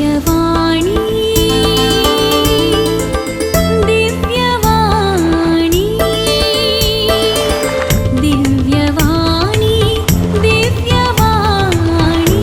दिव्यवाणी दिव्यवाणी दिव्यवाणी दिव्यवाणी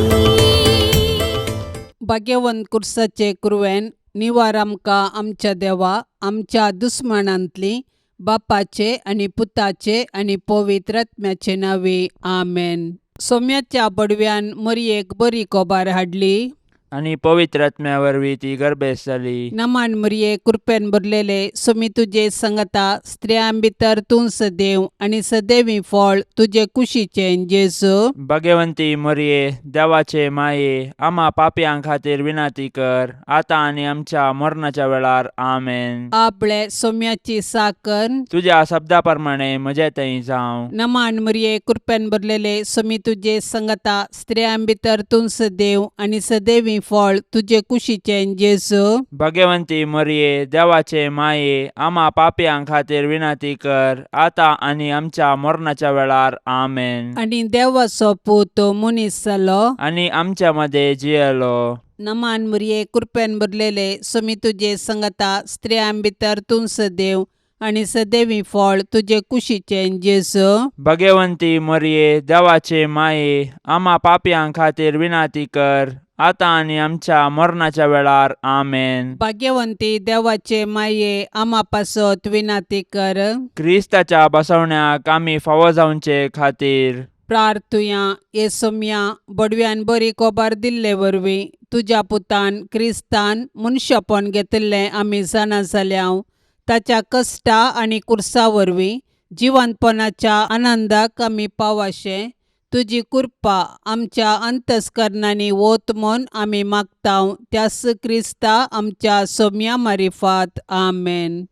भाग्यवंत कुर्साचे कुरवेन निवार आमकां आमच्या देवा आमच्या दुस्मनांतली बापाचे आणि पुताचे आणि पवित्र आत्म्याचे नावे आमेन. सोम्याच्या बडव्यान मरियेक बरी कोबार हाडली आणि पवित्र आत्म्यावरवी ती गर्भेस जाली. नमान मरिये कृपेन भरलेले सोमी तुजे संगता स्त्रियां भितर तूं सदैव आणि सदैवी फळ तुझे कुशीचे जेजू. भाग्यवंती मरिये देवाचे माये आम्हा पापयां खातीर विनाती कर आता आणि आमच्या मरणाच्या वेळार आमेन. आपले सोम्याची साकन तुझ्या शब्दाप्रमाणे म्हजे थंय जावं. नमान मरिये कृपेन भरलेले सोमी तुजे संगता स्त्रियां भितर तूं सदैव आणि सदैवी फळ तुझे कुशीचे जेजू. भाग्यवंती मरिये देवाचे माये आम्हा पापयां खातीर विनाती कर आता आणि आमच्या मरणाच्या वेळार आमेन. आणि देवाचो पूत मनीस जालो आणि आमच्या मध्ये जियेलो. नमान मरिये कृपेन भरलेले सोमी तुजे संगता स्त्रियां भितर तूं सदैव आणि सदैवी फळ तुझे कुशीचे जेजू. भाग्यवंती मरिये देवाचे माये आम्हा पापयां खातीर विनाती कर आता आणि आमच्या मरणाच्या वेळार आमेन. भाग्यवंती देवाचे माये आम्हा पासत विनाती कर. क्रिस्ताच्या बसवण्याक आम्ही फावो जावचे खातीर प्रार्थुया ये सोम्या बडव्यान बरी कोबार दिल्ले वरवीं तुझ्या पुतान क्रिस्तान मनशापण घेतले आमी जाणा जाल्याव ताच्या कश्टा आनी कुर्सा वरवीं जिवंतपणाच्या आनंदाक आमी पावाशे तुजी कृपा आमच्या अंतस्करणांनी वोत म्हूण आमी मागताव त्यास क्रिस्ता आमच्या सोम्या मारिफात आमेन.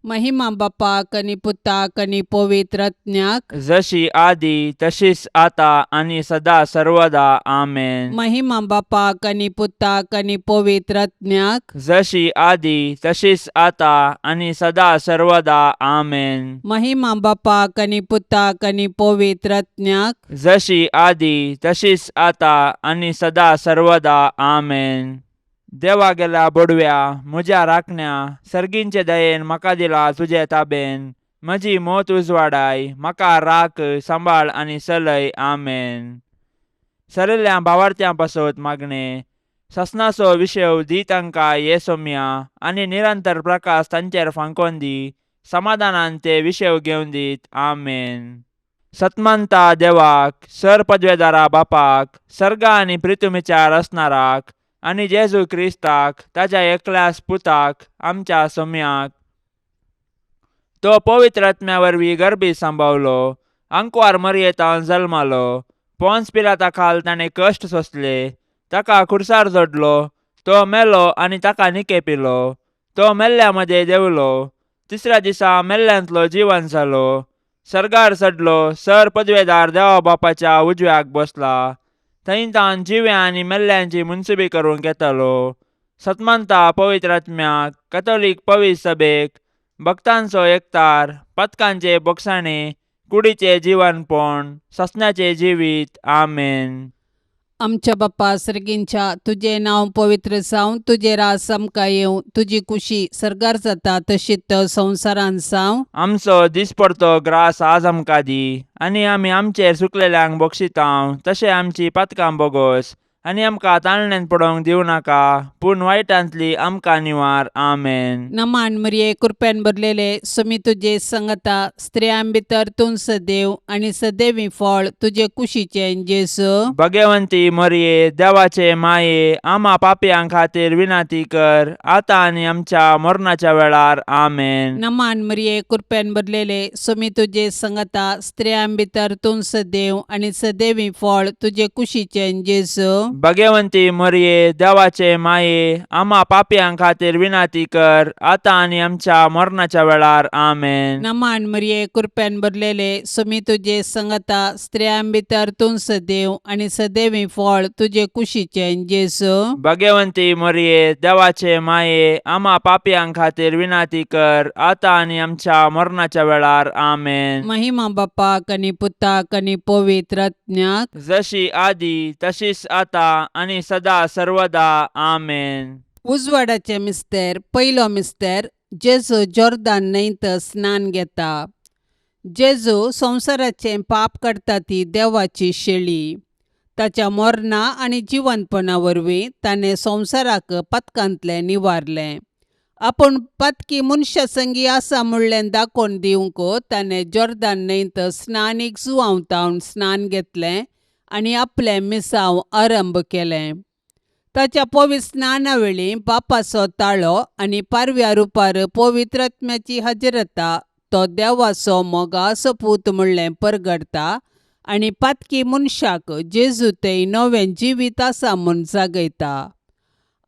महिमा बापाक आनी पुताक आनी पवित्र आत्म्याक जशी आदी तशीच आता आणि सदा सर्वदा आमेन. महिमा बापाक आनी पुताक आनी पवित्र आत्म्याक जशी आदी तशीच आता आणि सदा सर्वदा आमेन. महिमा बापाक आनी पुताक आनी पवित्र आत्म्याक जशी आदी तशीच आता आणि सदा सर्वदा आमेन. देवा गेला बडव्या म्हज्या राखण्या सर्गींचे दयेन म्हाका दिला तुजे ताबेन म्हजी मोत उजवाडाय म्हाका राख सांबाळ आनी चलय आमेन. सरल्या भावार्थ्यां पासत मागणे ससनाचो विशय दी तांकां ये सोम्या आनी निरंतर प्रकाश तांचेर फांकोन दी समाधानान ते विशय घेवन दीत आमेन. सतमंता देवाक सर पदवेदारा बापाक सर्गा आनी पृथ्वीचार असणाराक आणि जेजू क्रिस्ताक ताच्या एकल्याच पुताक आमच्या सोम्याक तो पवित्र आत्म्यावरवी गर्भी सांबावलो अंकवार मरियेतावन जल्मालो पोन्स पिलाता खाल ताणें कश्ट सोंसले ताका खुर्सार जोडलो तो मेलो आनी ताका निके पिलो तो मेल्ल्या मध्ये देवलो तिसऱ्या दिसा मेल्ल्यांतलो जिवन जालो सर्गार चडलो सर पदवेदार देवा बापाच्या उजव्याक बसला थंय तान जिव्या आनी मेल्ल्यांची मुनसुबी करूंक येतालो. सतमंता पवित्र आत्म्याक कॅथोलीक पवित्र सभेक भक्तांचो एकतार पथकांचे बोगसाणे कुडीचे जीवनपण ससण्याचे जिवीत आमेन. आमच्या बाप्पा सर्गींच्या तुझे नाव पवित्र जावं तुझे रास आमकां येवं तुजी कुशी सर्गार जाता तशीच संवसारान जावं. आमचो दिसपडतो ग्रास आज आमकां दी आनी आमी आमचेर सुकलेल्यांक बक्षितांव तशें आमची पातकां बोगोस आनी आमकां ताळण्यांत पडोवंक दिवं नाका पूण वायटांतली आमकां निवार आमेन. नमान मरिये कृपेन भरलेले सोमी तुजे संगता स्त्रियां भितर तूं सदैव आनी सदैवी फळ तुजे कुशीचे जेजू. भाग्यवंती मरिये देवाचे माये आम्हा पापयां खातीर विनाती कर आता आनी आमच्या मरणाच्या वेळार आमेन. नमान मरिये कृपेन भरलेले सोमी तुजे संगता स्त्रियां भितर तूं सदैव आनी सदैवी फळ तुजे कुशीचे जेजू. भाग्यवंती मरिये देवाचे माये आम्हा पापयां खातीर विनाती कर आता आणि आमच्या मरणाच्या वेळार आमेन. नमान मरिये कृपेन भरलेले सोमी तुजे संगता स्त्रियां भितर तूं सदैव आनी सदैवी फळ तुजे कुशीचे जेजू. भाग्यवंती मरिये देवाचे माये आम्हा पापयां खातीर विनाती कर आता आणि आमच्या मरणाच्या वेळार आमेन. महिमा बापाक आनी पुताक आनी पवित्र आत्म्याक जशी आदी तशीच आता आनी सदा सर्वदा आमेन. उजवाडाचे मिस्तेर पयलो मिस्तेर जेजू जॉर्दान न्हंयत स्नान घेता. जेजू संवसाराचें पाप काडटा ती देवाची शेळी. ताच्या मरणा आनी जिवंतपणा वरवीं ताणें संवसाराक पातकांतलें निवारलें. आपूण पातकी मनशा संगी आसा म्हणलें दाखोवन दिवंक ताणें जॉर्दान न्हंयत स्नानीक जुवांवतावन स्नान घेतलें आनी आपलें मिसांव आरंभ केलें. ताच्या पवित्र स्नाना वेळी पापाचो ताळो आनी पारव्या रुपार पवित्र आत्म्याची हजरता तो देवाचो मोगाचो पूत म्हणलें परगडता आनी पातकी मनशाक जेजू तें नवें जिवीत आसा म्हूण जागयता.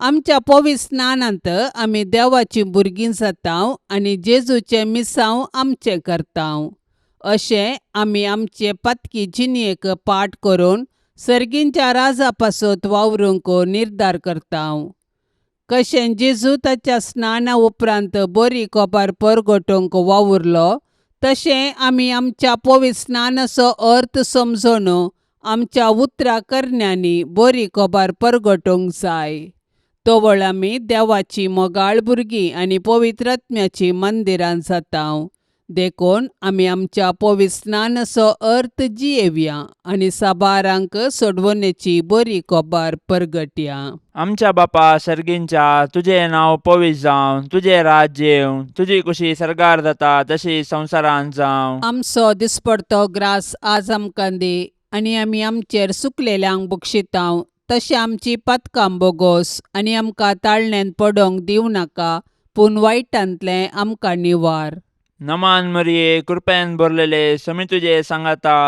आमच्या पवित्र स्नानांत आमी देवाची भुरगीं जाताव आनी जेजूचें मिसांव आमचें करताव. अशें आमी आमचे पातकी जिणयेक पाट करून सर्गींच्या राजा पासत वावरूंक निर्धार करताव. कशें जेजू ताच्या स्नाना उपरांत बरी कोबार परगटोवंक वावुरलो तशें आमी आमच्या पवित्र स्नानाचो अर्थ समजून आमच्या उतरां करण्यांनी बरी कोबार परगटोवंक जाय. तोवळ आमी देवाची मोगाळ भुरगीं आनी पवित्र आत्म्याची मंदिरां जाताव. देखून आमी आमच्या पवित्र स्नानाचो अर्थ जियेवया आनी साबारांक सोडवणेची बरी कोबार परगटया. आमच्या बापा सर्गींच्या तुजें नांव पवित्र जावं, तुजें राज्य येवं, तुजी कुशी सरगार जाता तशी संवसारांत जावं. आमचो दिसपडतो ग्रास आज आमकां दी आनी आमी आमचेर सुकलेल्यांक बक्षिताव तशें आमची पातकां बोगोस आनी आमकां ताळणेंत पडोवंक दिवं नाका पूण वायटांतलें आमकां निवार. नमान मरिये कृपेन भरलेले समी तुजे सांगाता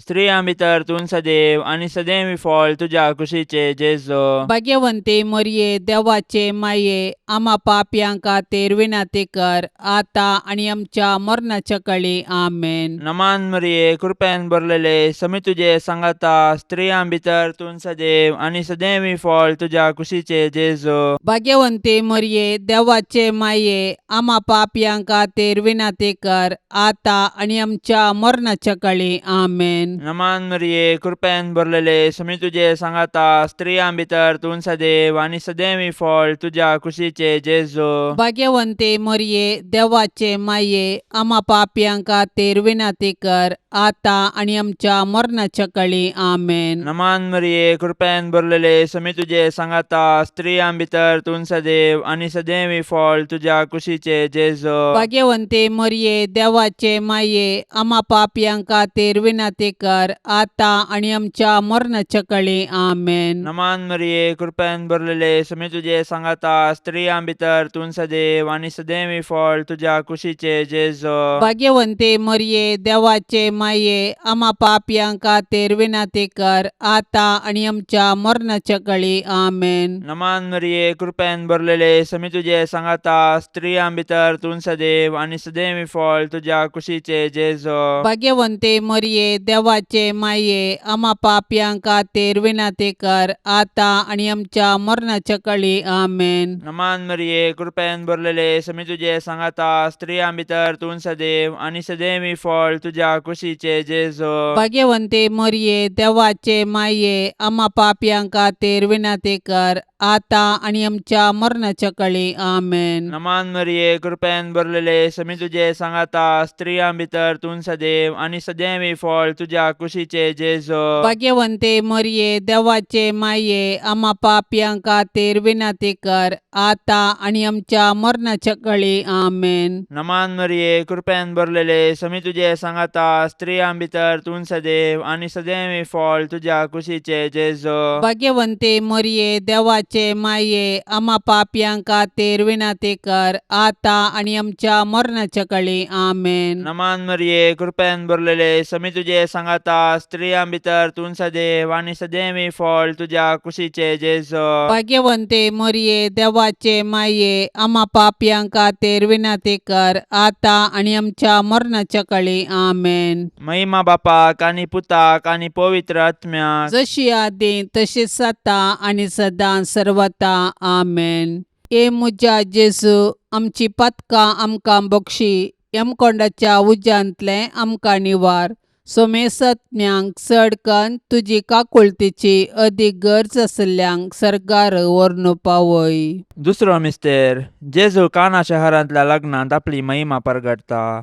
स्त्रियां भितर तूं सदैव आनी सदैव फळ तुज्या कुशीचे जेजू. भाग्यवंते मरिये देवाचे माये आम्हा पापयांक खातीर विनाती कर आता आनी आमच्या मरणाच्या काळी आमेन. नमान मरिये कृपेन भरलेले समी तुजे सांगाता स्त्रियां भितर तूं सदैव आनी सदैव फळ तुज्या कुशीचे जेजू. भाग्यवंते मरिये देवाचे माये आम्हा पापयांक खातीर विनाती कर आता आनी आमच्या मरणाच्या काळी आमेन. नमान मरिये कृपेन भरलेले समी तुजे सांगाता स्त्रियां भितर तूं सदैव आनी सदैव फळ तुज्या कुशीचे जेजू. भाग्यवंते मरिये देवाचे माये आम्हा पापयांक खातीर विनाती कर आता आनी आमच्या मरणाच्या काळी आमेन. नमान मरिये कृपेन भरलेले समी तुजे सांगाता स्त्रियां भितर तूं सदैव आनी सदैव फळ तुज्या कुशीचे जेजू. भाग्यवंते मरिये देवाचे माये आम्हा पापयांक खातीर विनाती कर आता आनी आमच्या मरणाच्या काळी आमेन. नमान मरिये कृपेन भरलेले समी तुजे सांगाता स्त्रियां भितर तूं सदैव आनी सदैव फळ तुज्या कुशीचे जेजू. भाग्यवंते मरिये देवाचे माये आम्हा पापयांक खातीर विनाती कर आता आनी आमच्या मरणाच्या काळी आमेन. नमान मरिये कृपेन भरलेले समी तुजे सांगाता स्त्रियां भितर तूं सदैव आनी सदैव फळ तुज्या कुशीचे जेजू. भाग्यवंते मरिये देवाचे माये आम्हा पापयांक खातीर विनाती कर आता आनी आमच्या मरणाच्या काळी आमेन. नमान मरिये कृपेन भरलेले समी तुजे सांगाता स्त्रियां भितर तूं सदैव आनी सदैव फळ तुज्या कुशीचे जेजू. भाग्यवंते मरिये देवाचे माये आम्हा पापयांक खातीर विनाती कर आता आनी आमच्या मरणाच्या काळी आमेन. नमान मरिये कृपेन भरलेले समी तुजे सांगाता स्त्रियां भितर तूं सदैव आनी सदैव फळ तुज्या कुशीचे जेजू. भाग्यवंते मरिये देवाचे माये आम्हा पापयांक खातीर विनाती कर आता आनी आमच्या मरणाच्या काळी आमेन. नमान मरिये कृपेन भरलेले समी तुजे सांगाता स्त्रियां भितर तूं सदैव आनी सदैव फळ तुज्या कुशीचे जेजू. भाग्यवंते मरिये देवाचे माये आम्हा पापयांक खातीर विनाती कर आता आनी आमच्या मरणाच्या काळी आमेन. नमान मरिये कृपेन भरलेले समी तुजे सांगाता स्त्रियां भितर तूं सदैव आनी सदैव फळ तुज्या कुशीचे जेजू. भाग्यवंते मरिये देवाचे माये आम्हा पापयांक खातीर विनाती कर आता आनी आमच्या मरणाच्या काळी आमेन. महिमा बापाक आनी पुताक आनी पवित्र आत्म्याक जशी आदी तशीच आता आनी सदां सर्वता आमेन. ए मुजा जेजू आमची पातकां आमकां बक्षी यमकोंडाच्या उज्यांतलें आमकां निवार सोमेसत्म्यांक चड कन्न तुजी काकुळतीची अदीक गरज आसल्ल्यांक सरकार व्हरून पावय. दुसरो मिस्तेर जेजू काना शहरांतल्या लग्नांत आपली महिमा परगटता.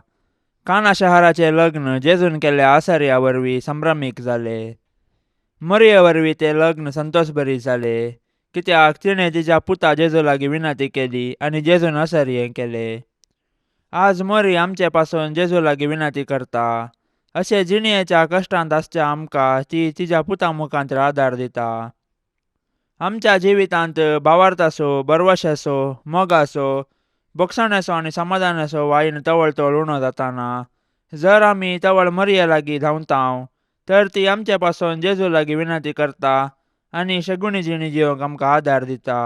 काना शहराचे लग्न जेजून केल्ल्या आसर्या वरवीं संभ्रमीक जाले. मरये वरवीं ते लग्न संतोषभरीत जाले, कित्याक तिणें तिच्या पुता जेजू लागीं विनंती केली आनी जेजून आसर्यें केले. आज मरी आमचे पासून जेजू लागीं विनंती करता. अशे जिणयेच्या कश्टांत आसच्या आमकां ती तिच्या पुता मुखांतर आदार दिता. आमच्या जिवितांत भावार्थ आसूं, बरवश आसूं, मोग आसूं, भोगसण आसूं आनी समाधान आसूं वाईन तवळ तवळ उणो जाताना जर आमी तवळ मरये लागीं धांवताव तर ती आमचे पासून जेजू लागीं विनंती करता आनी शगुणी जिणी जिवंक आमकां आदार दिता.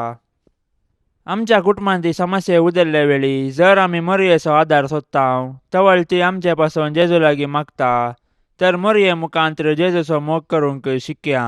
आमच्या कुटुंबांत ती समस्या उदेल्ले वेळी जर आमी मरयेचो आदार सोदताव तवळ ती आमचे पासून जेजू लागीं मागता तर मरये मुखांतर जेजूचो मोग करूंक शिकया.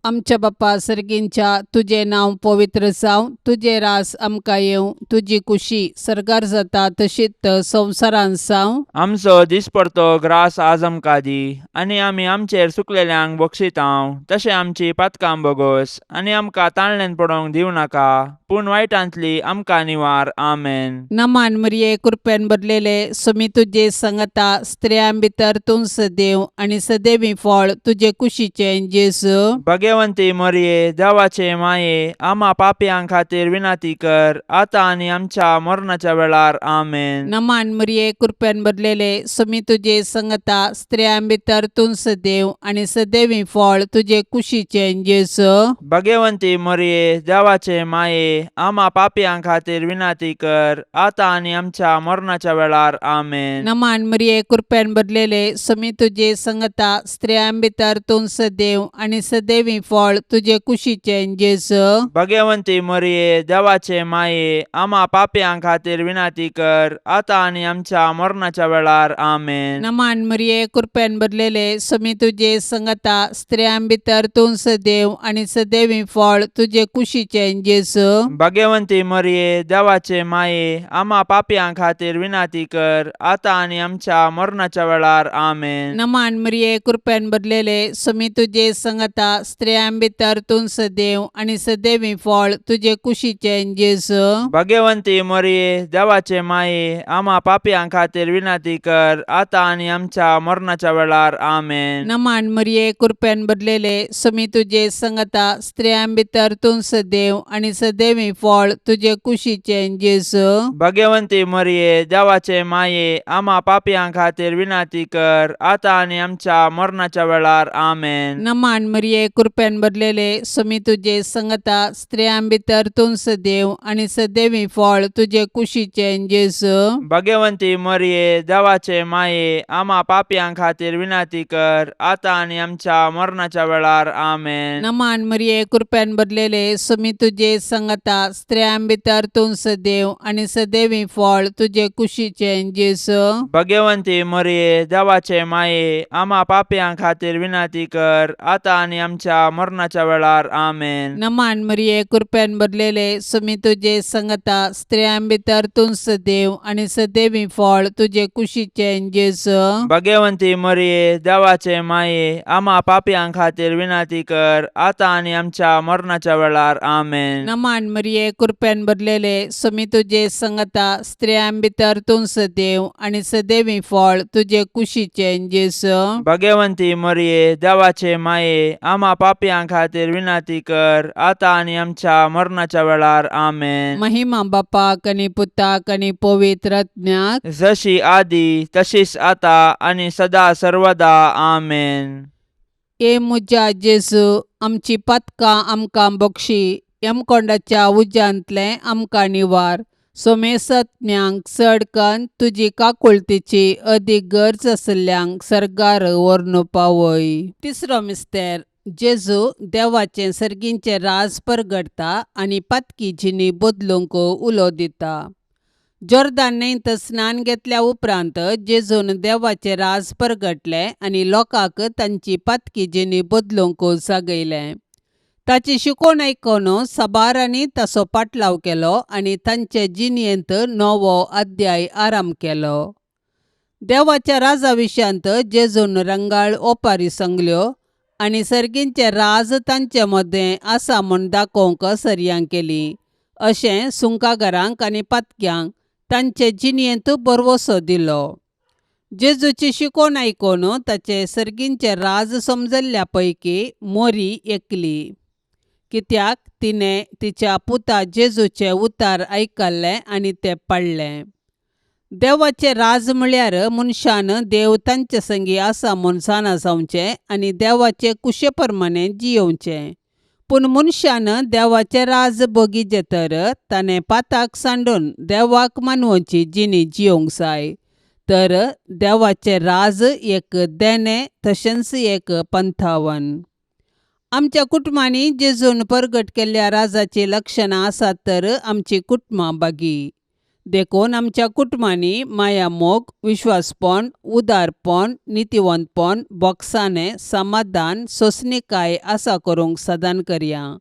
आमच्या बापा सर्गींच्या तुझे नांव पवित्र जावं, तुझे रास आमकां येवं, तुजी कुशी सरकार जाता तशीच संवसारांत जावं. आमचो दिसपडतो ग्रास आज आमकां दी आनी आमी आमचेर चुकलेल्यांक बक्षिताव तशें आमची पातकां बोगोस आनी आमकां ताळणेन पडोवंक दिवं नाका पूण वायटांतली आमकां निवार. आमेन. नमान मरिये कृपेन भरलेले समी तुजे संगता स्त्रियां भितर तूं सदैव आनी सदैवी फळ तुजे कुशीचे जेजू. भगवंती मरये देवाचे माये आमा पापयां खातीर विनंती कर आतां आनी आमच्या मरणाच्या वेळार. आमेन. नमान मरिये कृपेन भरलेले समी तुजे संगता स्त्रियां भितर तूं सदैव आनी सदैवी फळ तुजे कुशीचे जेजू. भगवंती मरये देवाचे माये आमा पापयां खातीर विनंती कर आतां आनी आमच्या मरणाच्या वेळार. आमेन. नमान मरिये कृपेन भरलेले समी तुजे संगता स्त्रियां भितर तूं सदैव आनी सदैवी फळ तुजे कुशीचे जेजू. भगवंती मरये देवाचे माये आमा पापयां खातीर विनंती कर आतां आनी आमच्या मरणाच्या वेळार. आमेन. नमान मरिये कृपेन भरलेले समी तुजे संगता स्त्रियां भितर तूं सदैव आनी सदैवी फळ तुजे कुशीचे जेजू. भगवंती मरये देवाचे माये आमा पापयां खातीर विनंती कर आतां आनी आमच्या मरणाच्या वेळार. आमेन. नमान मरिये कृपेन भरलेले समी तुजे संगता स्त्रियां भितर तूं सदैव आनी सदैवी फळ तुजे कुशीचे जेजू. भगवंती मरये देवाचे माये आमा पापयां खातीर विनंती कर आतां आनी आमच्या मरणाच्या वेळार. आमेन. नमान मरिये कृपेन भरलेले समी तुजे संगता स्त्रियां भितर तूं सदैव आनी सदैवी फळ तुजे कुशीचे जेजू. भगवंती मरये देवाचे माये आमा पापयां खातीर विनंती कर आतां आनी आमच्या मरणाच्या वेळार. आमेन. नमान मरिये कृपेन भरलेले समी तुजे संगता स्त्रियां भितर तूं सदैव आनी सदैवी फळ तुजे कुशीचे जेजू. भगवंती मरये देवाचे माये आमा पापयां खातीर विनंती कर आतां आनी आमच्या मरणाच्या वेळार. आमेन. नमान मरिये कृपेन भरलेले समी तुजे संगता स्त्रियां भितर तूं सदैव आनी सदैवी फळ तुजे कुशीचे जेजू. भगवंती मरये देवाचे माये आमा पापयां खातीर विनंती कर आतां आनी आमच्या मरणाच्या वेळार. आमेन. नमान मरिये कृपेन भरलेले समी तुजे संगता स्त्रियां भितर तूं सदैव आनी सदैवी फळ तुजे कुशीचे जेजू. भगवंती मरये देवाचे माये आमा पापयां खातीर विनंती कर आतां आनी आमच्या मरणाच्या वेळार. आमेन. नमान मरिये कृपेन भरलेले समी तुजे संगता स्त्रियां भितर तूं सदैव आनी सदैवी फळ तुजे कुशीचे जेजू. भगवंती मरये देवाचे माये आमा पापयां खातीर विनंती कर आतां आनी आमच्या मरणाच्या वेळार. आमेन. महिमा बापाक आनी पुताक आनी पवित्र आत्म्याक जशी आदी तशीच आतां आनी सदा सर्वदा. आमेन. ए मुजा जेजू आमची पातकां आमकां बक्षी यमकोंडाच्या उज्यांतले आमकां निवार. सोमेसत्म्यांक चड कन्न तुजी काकुळतीची अदीक गरज आसल्ल्यांक सरकार व्हरून पावय. तिसरो मिस्तेर जेजू देवाचे सर्गींचे राज परगटता आनी पातकी जिणी बदलूंक उलो दिता. जोर्दान न्हंयत स्नान घेतल्या उपरांत जेजून देवाचे राज परगटले आनी लोकांक तांची पातकी जिणी बदलूंक सांगयलें. ताची शिकवण आयकून साबारांनी ताचो पाटलाव केलो आनी तांचे जिणयेंत नवो अध्याय आराम केलो. देवाच्या राजा विशांत जेजून रंगाळ ओपारी सांगल्यो आनी सर्गींचे राज तांचे मदें आसा म्हूण दाखोवंक सरयांक केली. अशें सुंकागारांक आनी पातक्यांक तांचे जिणयेंत बरवसो दिलो. जेजूची शिकोवन आयकून ताचे सर्गींचे राज समजल्ल्या पैकी मोरी एकली, कित्याक तिणें तिच्या पुता जेजूचे उतार आयकल्ले आनी ते पडले. देवाचे राज म्हळ्यार मनशान देव तांचे संगी आसा म्हूण जाणा जावचें आनी देवाचे कुशे प्रमाणे जियोवचें. पूण मनशान देवाचे राज बगीचे तर ताणें पाताक सांडून देवाक मानवची जिणी जियोंक जाय. तर देवाचे राज एक देणे तशेंच एक पंथावन. आमच्या कुटुंबांनी जेजून परगट केल्ल्या राजाची लक्षणां आसात तर आमची कुटुंबां बागी. देखून आमच्या कुटुंबांनी माया मोग, विश्वासपण, उदारपण, नितिवंतपण, बोगसाणें, समाधान, सोंसणीकाय आसा करूंक सदान करया.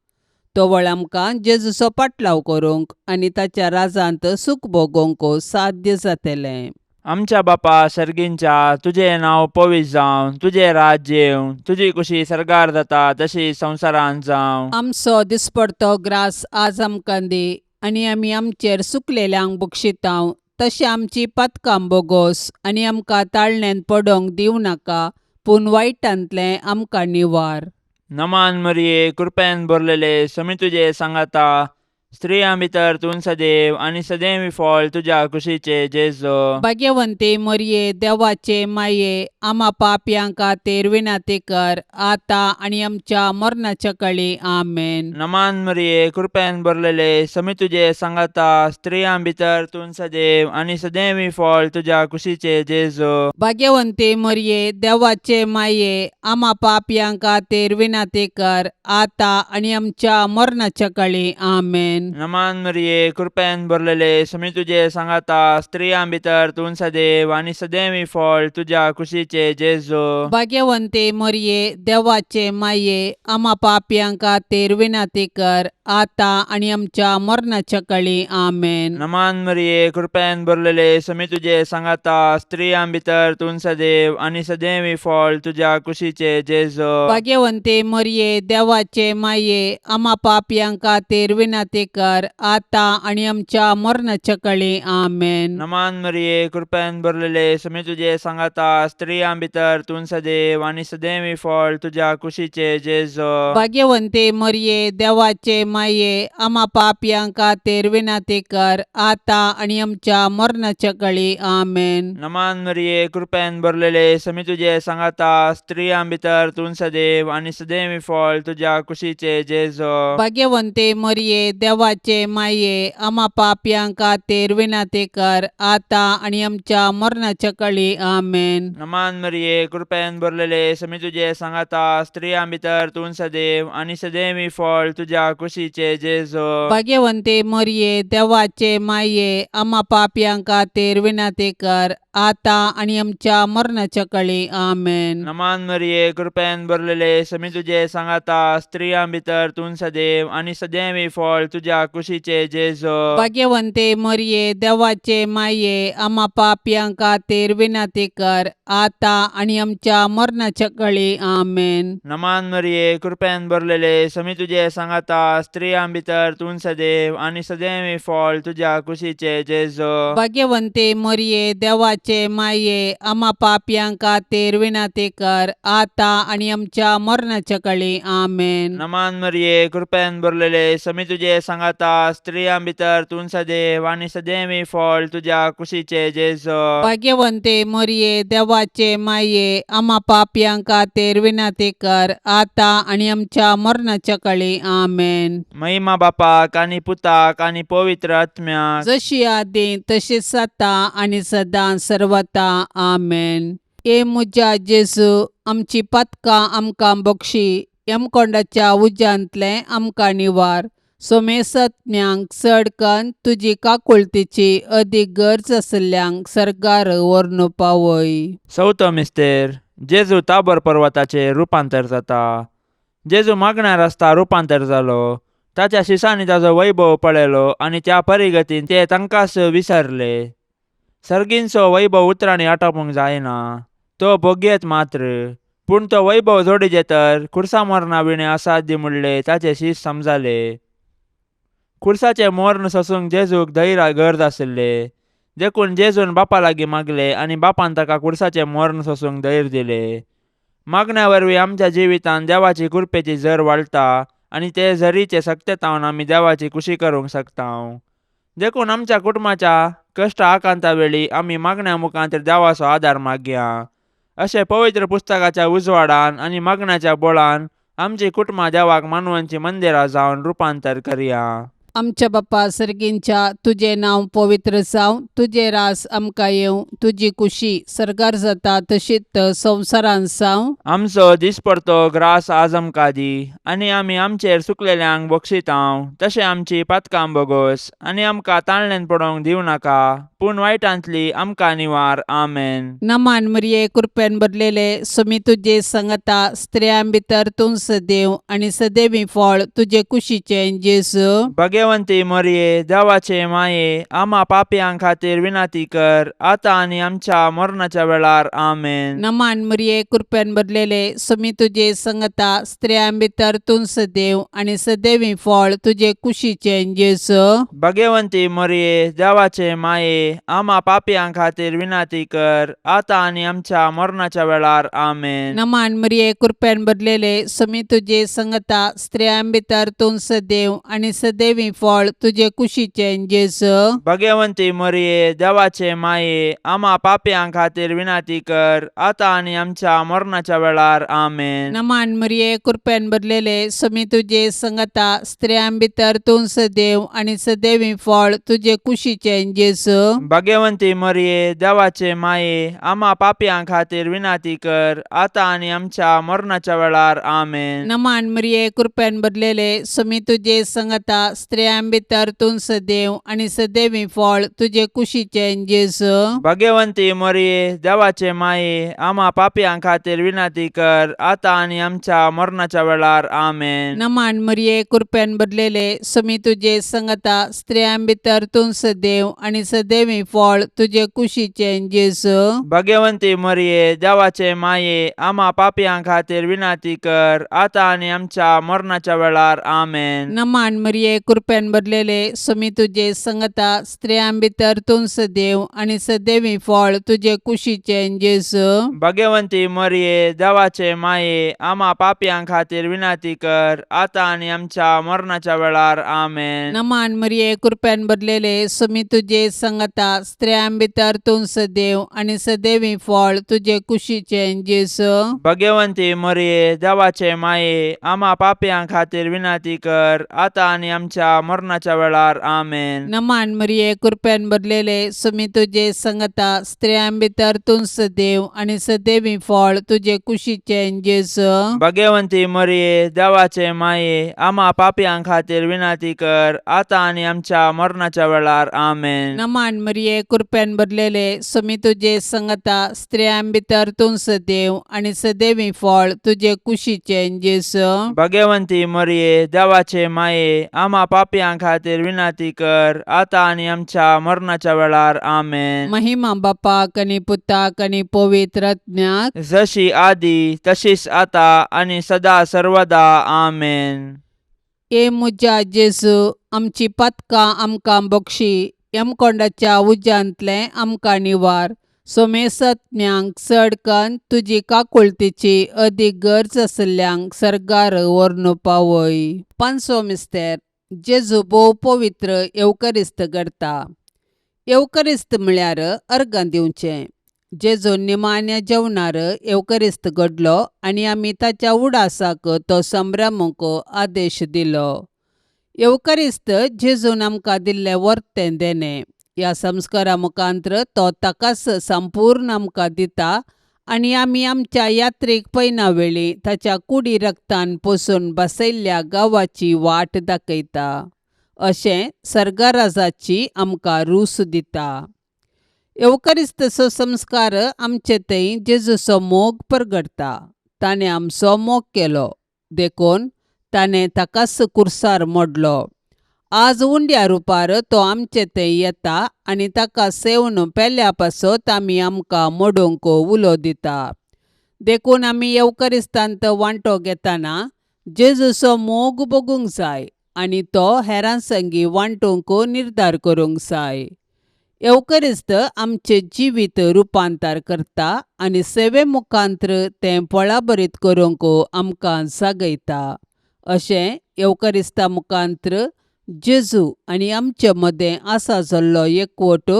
तोवळ आमकां जेजूचो पाटलाव करूंक आनी ताच्या राजांत सूख भोगोवंक साध्य जातलें. आमच्या बापा सर्गींच्या, तुझें नांव पवित्र जावं, तुझें राज्य येवं, तुजी कुशी सरगार जाता तशी संवसारांत जावं. आमचो दिसपडतो ग्रास आज आमकां दी आनी आमी आमचेर सुकलेल्यांक बक्षितांव, तशें आमची पातकां बोगोस आनी आमकां ताळण्यांत पडोवंक दिवं नाका, पूण वायटांतलें आमकां निवार. नमान मरिये, कृपेन भरलेले, समी तुजे सांगाता, स्त्रियां भितर तूं सदैव आनी सदैवी फळ तुज्या कुशीचे जेजो. भाग्यवंते मरिये, देवाचे माये, आमा पापयांक खातीर विनाती कर, आतां आनी आमच्या मरणाच्या काळी. आमेन. नमान मरिये, कृपेन भरलेले, समी तुजे सांगाता, स्त्रियां भितर तूं सदैव आनी सदैवी फळ तुज्या कुशीचे जेजो. भाग्यवंते मरिये, देवाचे माये, आमा पापयांक खातीर विनाती कर, आतां आनी आमच्या मरणाच्या काळी. आमेन. नमान मरिये, कृपेन भरलेले, समी तुजे सांगाता, स्त्रियां भितर तूं सदैव आनी सदैवी फळ तुज्या कुशीचे जेजो. भाग्यवंते मरिये, देवाचे माये, आमा पापयांक खातीर विनाती कर, आतां आनी आमच्या मरणाच्या काळी. आमेन. नमान मरिये, कृपेन भरलेले, समी तुजे सांगाता, स्त्रियां भितर तूं सदैव आनी सदैवी फळ तुज्या कुशीचे जेजो. भाग्यवंते मरिये, देवाचे माये, आमा पापयांक खातीर विनाती कर, आतां आनी आमच्या मरणाच्या काळी. आमेन. नमान मरिये, कृपेन भरलेले, समी तुजे सांगाता, स्त्रियां भितर तूं सदैव आनी सदैवी फळ तुज्या कुशीचे जेजो. भाग्यवंते मरिये, देवाचे माये, आमा पापयांक खातीर विनाती कर, आतां आनी आमच्या मरणाच्या काळी. आमेन. नमान मरिये, कृपेन भरलेले, समी तुजे सांगाता, स्त्रियां भितर तूं सदैव आनी सदैवी फळ तुज्या कुशीचे जेजो. भाग्यवंते मरिये, देवाचे माये, आमा पापयांक खातीर विनाती कर, आतां आनी आमच्या मरणाच्या काळी. आमेन. नमान मरिये, कृपेन भरलेले, समी तुजे सांगाता, स्त्रियां भितर तूं सदैव आनी सदैवी फळ तुज्या कुशीचे जेजो. भाग्यवंते मरिये, देवाचे माये, आमा पापयांक खातीर विनाती कर, आतां आनी आमच्या मरणाच्या काळी. आमेन. नमान मरिये, कृपेन भरलेले, समी तुजे सांगाता, स्त्रियां भितर तूं सदैव आनी सदैवी फळ तुज्या कुशीचे जेजो. भाग्यवंते मरिये, देवाचे माये, आमा पापयांक खातीर विनाती कर, आतां आनी आमच्या मरणाच्या काळी. आमेन. नमान मरिये, कृपेन भरलेले, समी तुजे सांगाता, स्त्रियां भितर तूं सदैव आनी सदैवी फळ तुज्या कुशीचे जेजो. भाग्यवंते मरिये, देवाचे माये, आमा पापयांक खातीर विनाती कर, आतां आनी आमच्या मरणाच्या काळी. आमेन. नमान मरिये, कृपेन भरलेले, समी तुजे सांगाता, स्त्रियां भितर तूं सदैव आनी सदैवी फळ तुज्या कुशीचे जेजो. भाग्यवंते मरिये, देवाचे माये, आमा पापयांक खातीर विनाती कर, आतां आनी आमच्या मरणाच्या काळी. आमेन. महिमा बापाक आनी पुताक आनी पवित्र आत्म्याक, जशी आदी तशीच आता आनी सदां सर्वता. आमेन. ए मुजा जेजू, आमची पातकां आमकां बक्षी, यमकोंडाच्या उज्यांतलें आमकां निवार. सोमेसत्म्यांक चडकन तुजी काकुळतीची अदीक गरज आसल्ल्यांक सरकार व्हरून पावय. चवथो मिस्तेर, जेजू ताबोर पर्वताचेर रुपांतर जाता. जेजू मागण्यार आसता रुपांतर जालो. ताच्या शिसांनी ताचो वैभव पळयलो आनी त्या परिगतीन ते तांकांच विसरले. सर्गींचो वैभव उतराणी आटोवंक जायना. तो भोगयेत मात्र, पूण तो वैभव जोडिजे तर खुर्सा मोरना विणे असाध्य म्हणले ताचे शीश समजाले. खुर्साचे मोर्न सोसूंक जेजूक धैर्य गरज आशिल्ले. देखून जेजून बापा लागीं मागले आनी बापान ताका खुर्साचे मोर्न सोसूंक धैर्य दिले. मागण्या वरवीं आमच्या जिवितांत देवाची कृपेची झर वाडटा आनी ते झरीचे सत्यतावन आमी देवाची खुशी करूंक शकता. देखून आमच्या कुटुंबाच्या कश्ट आकांता वेळी आमी मागण्या मुखांतर देवाचो आदार मागया. अशें पवित्र पुस्तकाच्या उजवाडान आनी मागण्याच्या बोळान आमची कुटुंबां देवाक मानवांची मंदिरां जावन रुपांतर करया. आमच्या बाप्पा सर्गींच्या तुझे नाव पवित्र जावं, तुझे रास आमकां येवं, तुजी खुशी सरकार जाता तशीच संवसारांत जावं. आमचो दिसपडतो ग्रास आज आमकां दी, आनी आमी आमचेर सुकलेल्यांक बक्षितांव. तशें आमची पातकां बोगोस आनी आमकां ताळणेन पडोवंक दिवं नाका, पूण वायटांतली आमकां निवार. आमेन. नमान मरिये कृपेन भरलेले सुमी तुजे संगता स्त्रियां भितर तूं सदैव आनी सदैवी फळ तुजे कुशीचें जेजू. भगवंती मरिये देवाचे माये, आम्हा पापयां खातीर विनाती कर, आता आनी आमच्या मरणाच्या वेळार. आमेन. नमान मरिये कृपेन भरलेले सुमी तुजे संगता स्त्रियां भितर तूं सदैव आनी सदैवी फळ तुजे कुशीचें जेजू. भगवंती मरिये देवाचे माये, आम्हा पापयां खातीर विनाती कर, आता आनी आमच्या मरणाच्या वेळार. आमेन. नमान मरिये कृपेन भरलेले सुमी तुजे संगता स्त्रियां भितर तूं सदैव आनी सदैवी फळ तुजे कुशीचें जेजू. भगवंती मरिये देवाचे माये, आम्हा पापयां खातीर विनाती कर, आता आनी आमच्या मरणाच्या वेळार. आमेन. नमान मरिये कृपेन भरलेले सुमी तुजे संगता स्त्रियां भितर तूं सदैव आनी सदैवी फळ तुजे कुशीचें जेजू. भगवंती मरिये देवाचे माये, आम्हा पापयां खातीर विनाती कर, आता आनी आमच्या मरणाच्या वेळार. आमेन. नमान मरिये कृपेन भरलेले सुमी तुजे संगता स्त्रियां भितर तूं सदैव आनी सदैवी फळ तुजे कुशीचें जेजू. भगवंती मरिये देवाचे माये, आम्हा पापयां खातीर विनाती कर, आता आनी आमच्या मरणाच्या वेळार. आमेन. नमान मरिये कृपेन भरलेले सुमी तुजे संगता स्त्रियां भितर तूं सदैव आनी सदैवी फळ तुजे कुशीचें जेजू. भगवंती मरिये देवाचे माये, आम्हा पापयां खातीर विनाती कर, आता आनी आमच्या मरणाच्या वेळार. आमेन. नमान मरिये कृपेन भरलेले सुमी तुजे संगता स्त्रियां भितर तूं सदैव आनी सदैवी फळ तुजे कुशीचें जेजू. भगवंती मरिये देवाचे माये, आम्हा पापयां खातीर विनाती कर, आता आनी आमच्या मरणाच्या वेळार. आमेन. नमान मरिये कृपेन भरलेले सुमी तुजे संगता स्त्रियां भितर तूं सदैव आनी सदैवी फळ तुजे कुशीचें जेजू. भगवंती मरिये देवाचे माये, आम्हा पापयां खातीर विनाती कर, आता आनी आमच्या मरणाच्या वेळार. आमेन. नमान मरिये कृपेन भरलेले सुमी तुजे संगता स्त्रियां भितर तूं सदैव आनी सदैवी फळ तुजे कुशीचें जेजू. भगवंती मरिये देवाचे माये, आम्हा पापयां खातीर विनाती कर, आता आनी आमच्या मरणाच्या वेळार. आमेन. नमान मरिये कृपेन भरलेले सुमी तुजे संगता स्त्रियां भितर तूं सदैव आनी सदैवी फळ तुजे कुशीचें जेजू. भगवंती मरिये देवाचे माये, आम्हा पापयां खातीर विनाती कर, आता आनी आमच्या मरणाच्या वेळार. आमेन. महिमा बापाक आनी पुताक आनी पवित्र आत्म्याक, जशी आदी तशीच आता आनी सदा सर्वदा. आमेन. ए मुजा जेजू, आमची पातकां आमकां बक्षी, यमकोंडाच्या उज्यांतले आमकां निवार. सोमेसत्म्यांक चडकन तुजी काकुळतीची अदीक गरज आशिल्ल्यांक सरकार व्हरून पावय. पांचवो मिस्तेर, जेजू भोव पवित्र येवकरिस्त करता. येवकरिस्त म्हळ्यार अर्गां दिवचें. जेजू निमाण्या जेवणार येवकरिस्त घडलो आनी आमी ताच्या उडासाक तो संभ्रमूंक आदेश दिलो. येवकरिस्त जेजून आमकां दिल्लें वर्तें देणें. ह्या संस्कारा मुखांतर तो ताकाच संपूर्ण आमकां दिता आनी आमी आमच्या यात्रेक पैना वेळी ताच्या कुडी रक्तान पोसून बसयल्ल्या गांवाची वाट दाखयता. अशें सर्गराजाची आमकां रूस दिता. येवकरिस्तचो संस्कार आमचे थंय जेजूचो मोग परगडटा. ताणें आमचो मोग केलो देखून ताणें ताकाच कुर्सार मोडलो. आज उंड्या रुपार तो आमचे थंय येता आनी ताका सेवन पेल्या पासत आमी आमकां मोडूंक उलो दिता. देखून आमी येवकरिस्तांत वांटो घेतना जेजूचो मोग बगूंक जाय आनी तो हेरां संगी वांटूंक निर्धार करूंक जाय. येवकरिस्त आमचे जिवीत रुपांतर करता आनी सेवे मुखांत्र तें फळाबरीत करूंक आमकां जागयता. अशें येवकरिस्ता मुखांत्र जेजू आनी आमचे मदें आसा जाल्लो एकवट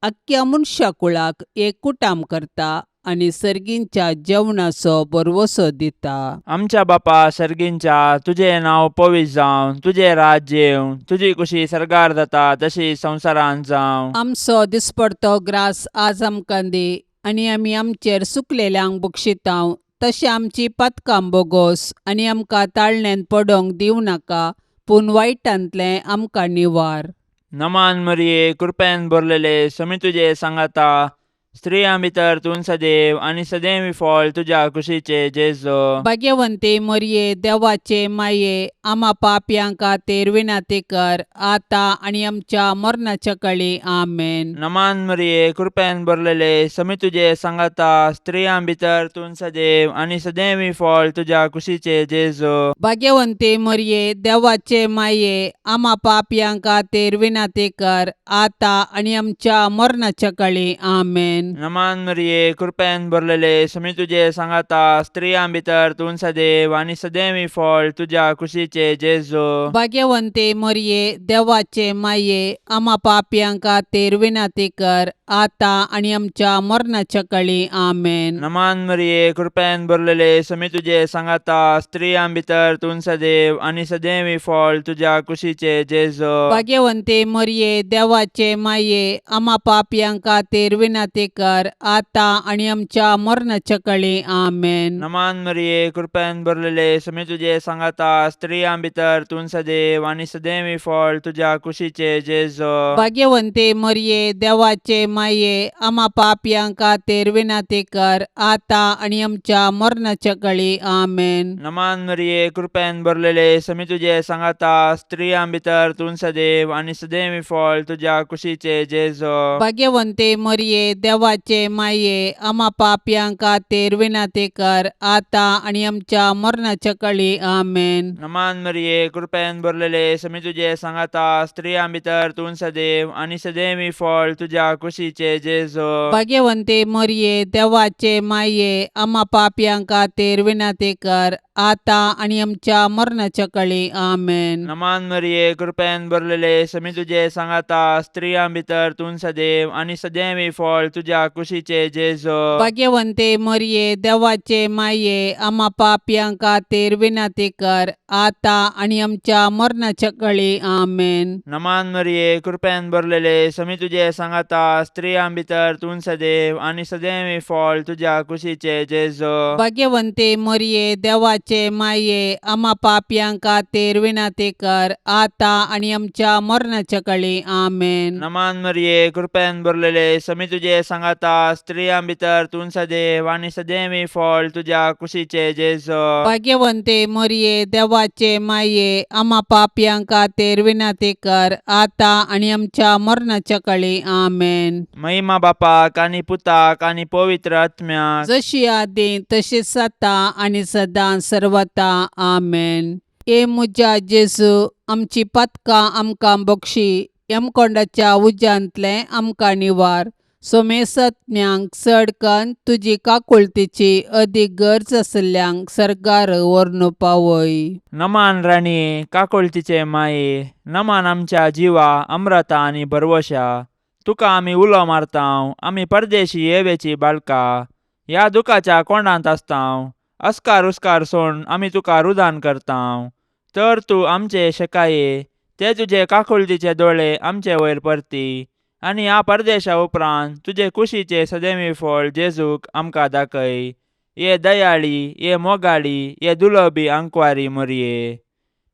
आख्ख्या मनशा कुळाक एक कुटाम करता आनी सर्गींच्या जेवणाचो भरवसो दिता. आमच्या बापा सर्गींच्या, तुजें नांव पवित्र जावं, तुजें राज्य येवं, तुजी कुशी सरकार जाता तशी संवसारांत जावं. आमचो दिसपडतो ग्रास आज आमकां दी आनी आमी आमचेर सुकलेल्यांक बक्षितांव तशें आमची पातकां बोगोस आनी आमकां ताळण्यांत पडोंक दिवं नाका, पूण वायटांतलें आमकां निवार. नमान मरिये, कृपेन भरलेले, समी तुजे सांगाता, स्त्रियां भितर तूं सदैव आनी सदैवी फळ तुज्या कुशीचे जेजो. भाग्यवंते मरिये, देवाचे माये, आम्हा पापयांक खातीर विनाती कर, आतां आनी आमच्या मरणाच्या काळी. आमेन. नमान मरिये, कृपेन भरलेले, समी तुजे सांगाता, स्त्रियां भितर तूं सदैव आनी सदैवी फळ तुज्या कुशीचे जेजो. भाग्यवंते मरिये, देवाचे माये, आम्हा पापयांक खातीर विनाती कर, आतां आनी आमच्या मरणाच्या काळी. आमेन. नमान मरिये, कृपेन भरलेले, समी तुजे सांगाता, स्त्रियां भितर तूं सदैव आनी सदैवी फळ तुज्या कुशीचे जेजो. भाग्यवंते मरिये, देवाचे माये, आम्हा पापयांक खातीर विनाती कर, आतां आनी आमच्या मरणाच्या काळी. आमेन. नमान मरिये, कृपेन भरलेले, समी तुजे सांगाता, स्त्रियां भितर तूं सदैव आनी सदैवी फळ तुज्या कुशीचे जेजो. भाग्यवंते मरिये, देवाचे माये, आम्हा पापयांक खातीर विनाती कर, आतां आनी आमच्या मरणाच्या काळी. आमेन. नमान मरिये, कृपेन भरलेले, समी तुजे सांगाता, स्त्रियां भितर तूं सदैव आनी सदैवी फळ तुज्या कुशीचे जेजो. भाग्यवंते मरिये, देवाचे माये, आम्हा पापयांक खातीर विनाती कर, आतां आनी आमच्या मरणाच्या काळी. आमेन. नमान मरिये, कृपेन भरलेले, समी तुजे सांगाता, स्त्रियां भितर तूं सदैव आनी सदैवी फळ तुज्या कुशीचे जेजो. भाग्यवंते मरिये, देवाचे माये, आम्हा पापयांक खातीर विनाती कर, आतां आनी आमच्या मरणाच्या काळी. आमेन. नमान मरिये, कृपेन भरलेले, समी तुजे सांगाता, स्त्रियां भितर तूं सदैव आनी सदैवी फळ तुज्या कुशीचे जेजो. भाग्यवंते मरिये, देवाचे माये, आम्हा पापयांक खातीर विनाती कर, आतां आनी आमच्या मरणाच्या काळी. आमेन. नमान मरिये, कृपेन भरलेले, समी तुजे सांगाता, स्त्रियां भितर तूं सदैव आनी सदैवी फळ तुज्या कुशीचे जेजो. भाग्यवंते मरिये, देवाचे माये, आम्हा पापयांक खातीर विनाती कर, आतां आनी आमच्या मरणाच्या काळी. आमेन. नमान मरिये, कृपेन भरलेले, समी तुजे सांगाता, स्त्रियां भितर तूं सदैव आनी सदैवी फळ तुज्या कुशीचे जेजो. भाग्यवंते मरिये, देवाचे माये, आम्हा पापयांक खातीर विनाती कर, आतां आनी आमच्या मरणाच्या काळी. आमेन. नमान मरिये, कृपेन भरलेले, समी तुजे सांगाता, स्त्रियां भितर तूं सदैव आनी सदैवी फळ तुज्या कुशीचे जेजो. भाग्यवंते मरिये, देवाचे माये, आम्हा पापयांक खातीर विनाती कर, आतां आनी आमच्या मरणाच्या काळी. आमेन. महिमा बापाक आनी पुताक आनी पवित्र आत्म्याक, जशी आदी तशीच आता आनी सदां सर्वता. आमेन. ए मुजा जेजू, आमची पातकां आमकां बक्षी, यमकोंडाच्या उज्यांतले आमकां निवार. सोमेसत्म्यांक चडकन तुजी काकुळतीची अदीक गरज आसल्यांक सरकार व्हरून पावय. नमान राणी, काकुळतीचे माये, नमान आमच्या जिवा, अमृता आनी भरवशा, तुका आमी उलो मारतांव, आमी परदेशी येवेची बाळकां, ह्या दुखाच्या कोंडांत आसतांव, अस्कार उस्कार सोडून आमी तुका रुदान करतांव. तर तूं आमचे शेकाये, ते तुजे काकुळतीचे दोळे आमचे वयर परती, आनी ह्या परदेशा उपरांत तुजे कुशीचे सदैवी फळ जेजूक आमकां दाखय. ये दयाळी, ये मोगाळी, ये दुलोबी आंकवारी मरिये.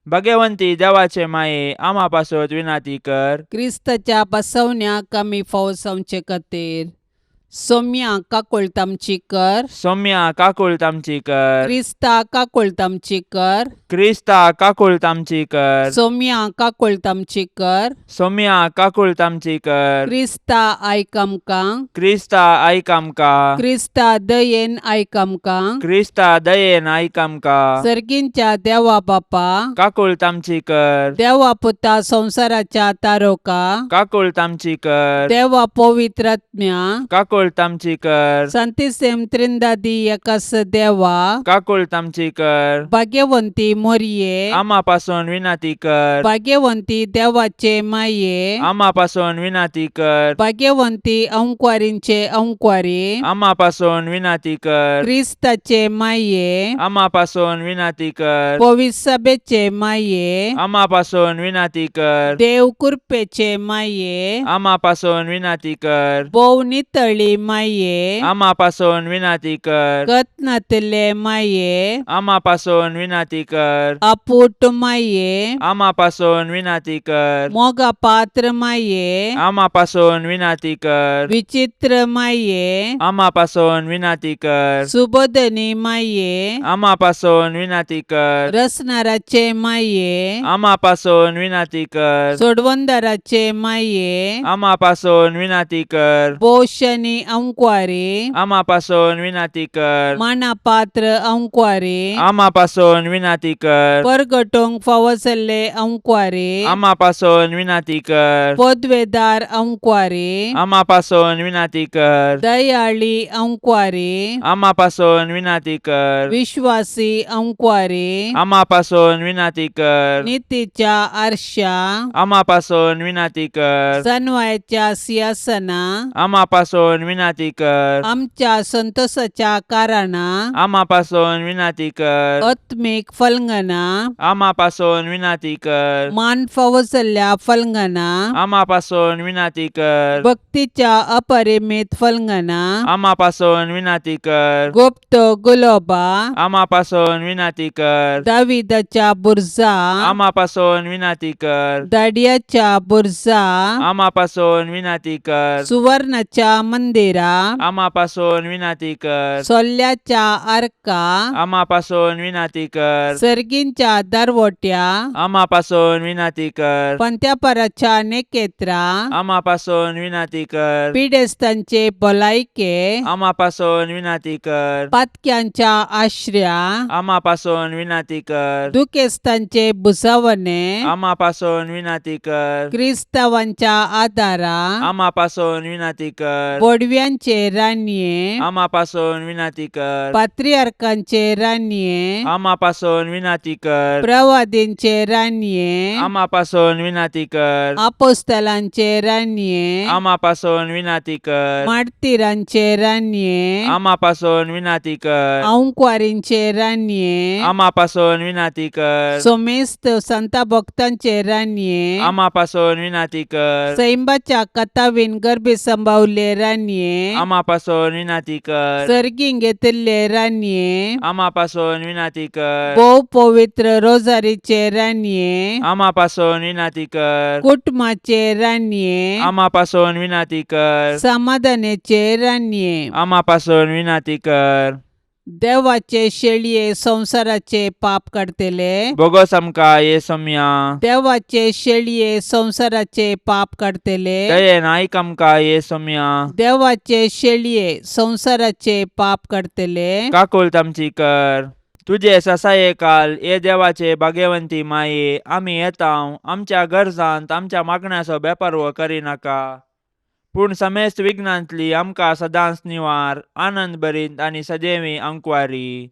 भाग्यवंती देवाचे माये, आम्हा पासत विनाती कर. क्रिस्ताच्या बसवण्याक आमी फावो जावचे खातीर सोम्या काकुळत आमची कर. सौम्या काकुळत आमची कर. क्रिस्ता काकुळत आमची कर. क्रिस्ता काकुळत आमची कर. सोम्या काकुळत आमची कर. सोम्या काकुळत आमची कर. क्रिस्ता आयक आमकां. क्रिस्ता आयक आमकां. क्रिस्ता दयेन आयक आमकां. क्रिस्ता दयेन आयक आमकां. सर्गींच्या देवा बापा. काकुळत आमची कर. देवा पुता संसाराच्या तारोका. काकुळत आमची कर. देवा पवित्रात्म्या. काकुळत आमची कर. संतिसेम त्रिंदादी एकास देवा. काकुळत आमची कर. भाग्यवंती मोरये. आम्हापासून विनंती कर. भाग्यवंती देवाचे माये. आम्हापासून विनंती कर. भाग्यवंती अंकुवारींचे अंकुवारी. आम्हापासून विनंती कर. क्रिस्ताचे माये. आम्हापासून विनंती कर. पवित्र सभेचे माये. आम्हापासून विनंती कर. देव कृपेचे माये. आम्हापासून विनंती कर. बोव नितळी माये. आम्हापासून विनंती कर. कतनातले माये. आम्हापासून विनंती कर. अपूट माये. आम्हापासून विनंती कर. मोगा पात्र माये. आम्हापासून विनंती कर. विचित्र माये. आम्हापासून विनंती कर. सुबोधनी माये. आम्हापासून विनंती कर. रसनाराचे माये. आम्हापासून विनंती कर. सोडवंदाराचे माये. आम्हापासून विनंती कर. बोशनी अंकुवारी. आम्हापासून विनंती कर. मानापात्र अंकुवारी. आम्हापासून विनंती कर. परगटोंग फावसले अंकुवारी. आम्हापासून विनंती कर. पदवेदार अंकुवारी. आम्हापासून विनंती कर. दयाळी अंकुवारी. आम्हापासून विनंती कर. विश्वासी अंकुवारी. आम्हापासून विनंती कर. नीतीच्या आरशा. आम्हापासून विनंती कर. सनवायच्या सिंहासना. आम्हापासून विनंती कर. आमच्या संतोषाच्या कारणा. आम्हापासून विनंती कर. आत्मिक फलंगना. आम्हापासून विनंती कर. मान फावसल्या फलंगना. आम्हापासून विनंती कर. भक्तीच्या अपरिमित फलंगना. आम्हापासून विनंती कर. गुप्त गुलोबा. आम्हापासून विनंती कर. दाविदाच्या बुरजा. आम्हापासून विनंती कर. दाडियाच्या बुरजा. आम्हापासून विनंती कर. सुवर्णाच्या मंदिरा. आम्हापासून विनंती कर. सोल्ल्याच्या आर्का. आम्हापासून विनंती कर. सर्गींच्या दरवट्या. आम्हापासून विनंती कर. पंत्यापराच्या नेकेत्रा. आम्हापासून विनंती कर. पिडेस्तांचे भलायके. आम्हापासून विनंती कर. पातक्यांच्या आश्रया. आम्हापासून विनंती कर. दुखेस्तांचे बुसावणे. आम्हापासून विनंती कर. क्रिस्तावांच्या आदारा. आम्हापासून विनंती कर. बोडव्यांचे रान्ये. आम्हापासून विनंती कर. पात्रियार्कांचे रान्ये. आम्हापासून विनंती कर. प्रवादींचे रान्ये. आम्हापासून विनंती कर. आपोस्तलांचे रान्ये. आम्हापासून विनंती कर. मार्तिरांचे रान्ये. आम्हापासून विनंती कर. अंकुवारींचे रान्ये. आम्हापासून विनंती कर. सोमेस्त संता भक्तांचे रान्ये. आम्हापासून विनंती कर. सैंबाच्या कथावीन गर्भे संभावले रान्ये. आम्हापासून विनंती कर. सर्गीं घेतिल्ले रान्ये. आम्हापासून विनंती कर. भोव पवित्र रोजारीचे रान्ये. आम्हापासून विनंती कर. कुटुंबाचे रान्ये. आम्हापासून विनंती कर. समाधानाचे रान्ये. आम्हापासून विनंती कर. देवाचे शेळये संसाराचे पाप काढतेले. बोगस आमकां येसुम्या. देवाचे शेळये संसाराचे पाप काढतेले. दयेन आयक आमकां येसुम्या. देवाचे शेळये संसाराचे पाप काढतेले. काकुळत आमची कर. तुझे ससायेकाल ये देवाचे भाग्यवंती माये आमी येताव. आमच्या गरजांत आमच्या मागण्याचो बेपर्वो करिनाका. पूण समेस्त विघ्नांतली आमकां सदांच निवार. आनंद भरीत आनी सदैवी अंकुवारी.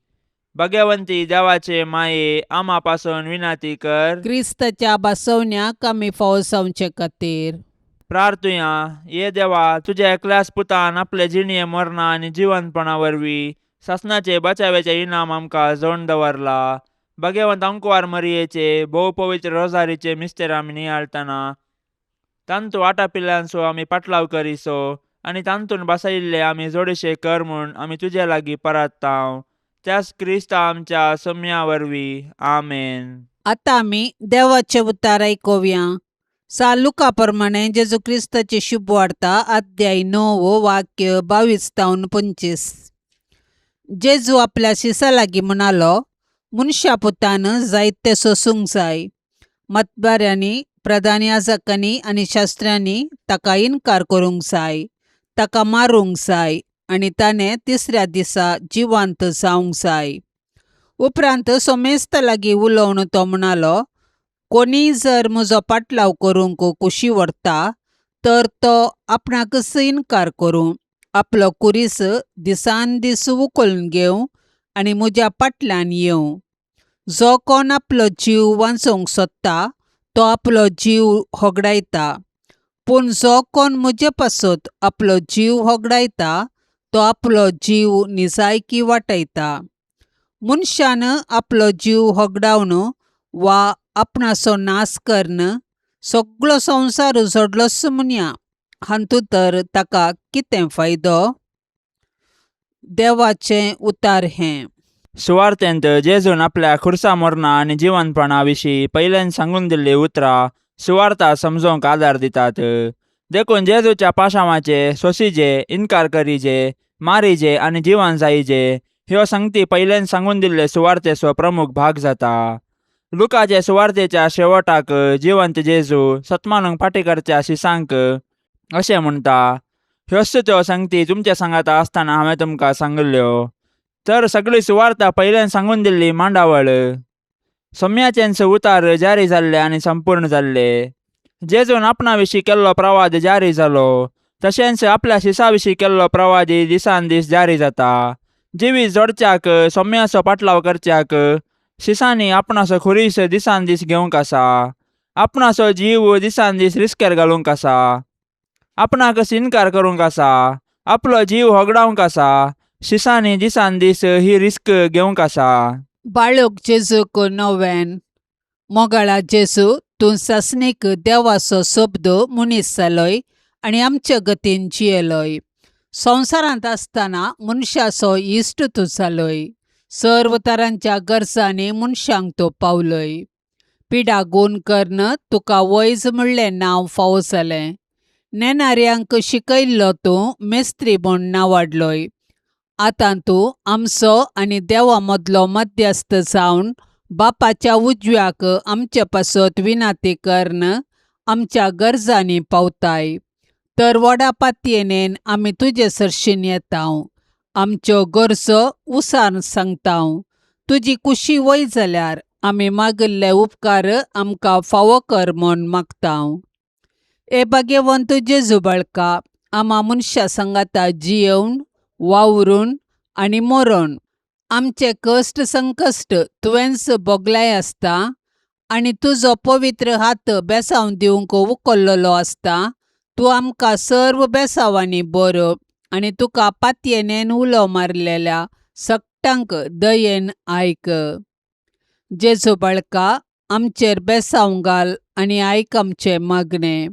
भाग्यवंती देवाचे माये आम्हापासून विनंती कर. क्रिस्ताच्या बसवण्याक आमी फावसावचे खातीर प्रार्थुया. ये देवा तुझ्या एकल्याच पुतान आपले जिणये मरणा आनी जिवंतपणा वरवीं सासणाचे बचावेचे इनाम आमकां जोडून दवरला. भाग्यवंत अंकुवार मरियेचे भोव पवित्र रोजारीचे मिस्तेर आमी नियाळतना तांतू आटापिल्ल्यांचो आमी पाटलाव करिसो आनी तांतून बसयिल्ले आमी जोडेशे कर म्हूण आमी तुजे लागीं परताव. त्याच क्रिस्ता आमच्या सोम्या वरवीं. आमेन. आतां आमी देवाचे उतार आयकुया. सालुका प्रमाणे जेजू क्रिस्ताची शुभ वार्ता अध्याय 9 वाक्य 22 ते 25. जेजू आपल्या शिसा लागीं म्हणालो, मनशा पुतान जायते सोसूंक जाय. मतबाऱ्यांनी, प्रधान याजकांनी आनी शास्त्र्यांनी ताका इन्कार करूंक जाय, ताका मारूंक जाय आनी ताणें तिसऱ्या दिसा जिवंत जावंक जाय. उपरांत सोमेस्त लागीं उलोवन तो म्हणालो, कोणीय जर म्हजो पाटलाव करूंक कुशी व्हरता तर तो आपणाकच इन्कार करूं, आपलो कुरीस दिसान दीस उखलून घेवं आनी म्हज्या पाटल्यान येवं. जो कोण आपलो जीव वाचोवंक सोदता तो आपलो जीव होगडायता, पूण जो कोण म्हजे पासत आपलो जीव होगडायता तो आपलो जीव निजायकी वाटयता. मनशान आपलो जीव होगडावन वा आपणाचो नाश करन सगळो संवसार उजडलोच म्हणया, हातूंत तर ताका कितें फायदो? देवाचें उतार हें. सुवार्थेंत जेजून आपल्या खुर्सा मरणा आनी जिवंतपणा विशीं पयल्यान सांगून दिल्लीं उतरां सुवार्ता समजोवंक आदार दितात. देखून जेजूच्या पाशांवाचे सोंसीजे, इन्कार करीजे, मारीजे आनी जिवंत जायजे ह्यो संगती पयल्यान सांगून दिल्ले सुवार्थेचो प्रमुख भाग जाता. लुकाचे सुवार्थेच्या शेवटाक जिवंत जेजू सतमानूंक फाटीं करच्या शिसांक अशें म्हणटा, ह्योच त्यो संगती तुमच्या सांगाता आसतना हांवें तुमकां सांगल्यो. तर सगळी सुवार्ता पयल्यान सांगून दिल्ली मांडावळ. सोम्याचेंच उतार जारी जाल्ले आनी संपूर्ण जाल्ले. जेजून आपणा विशीं केल्लो प्रवाद जारी जालो, तशेंच आपल्या शिसा विशीं केल्लो प्रवादय दिसान दीस जारी जाता. जिवीत जोडच्याक, सोम्याचो पाटलाव करच्याक शिसांनी आपणाचो खुरीस दिसान दीस घेवंक आसा. आपणाचो जीव दिसान दीस रिस्केर घालूंक आसा. आपणाकच इन्कार करूंक आसा. आपलो जीव होगडावंक आसा. शिसांनी दिसान दीस ही रिस्क घेवंक आसा. बाळक जेजूक नव्यान. मोगाळा जेजू, तूं सासणेक देवाचो शब्द मनीस जालोय आनी आमचे गतीन जियेलोय. संवसारांत आसतना मनशाचो इश्ट तूं जालोय. सर्व तरांच्या गरजांनी मनशांक तूं पावलय. पिडा गूण करन तुका वैज म्हणलें नांव फावो जालें. नेणाऱ्यांक शिकयल्लो तूं मेस्त्री म्हूण नांवाडलोय. आतां तूं आमचो आनी देवा मदलो मध्यस्थ जावन बापाच्या उजव्याक आमचे पासत विनाती करन आमच्या गरजांनी पावताय. तर व्हडा पातयेनेन आमी तुजे सरशीन येतांव. आमच्यो गरजो उसार सांगतांव. तुजी कुशी वय जाल्यार आमी मागिल्ले उपकार आमकां फावो कर म्हूण मागतांव. ए भाग्यवंत जेजू बाळका, आमा मनशा सांगाता जियेवन, वावरून आनी मरण आमचे कश्ट संकश्ट तुवेंच भोगलाय आसता आनी तुजो पवित्र हात बेसांव दिवंक उखल्लोलो आसता. तूं आमकां सर्व बेसांवांनी बरो आनी तुका पातयेनेन उलो मारलेल्या सक्तांक दयेन आयक. जेजू बाळका, आमचेर बेसांव घाल आनी आयक आमचे मागणे.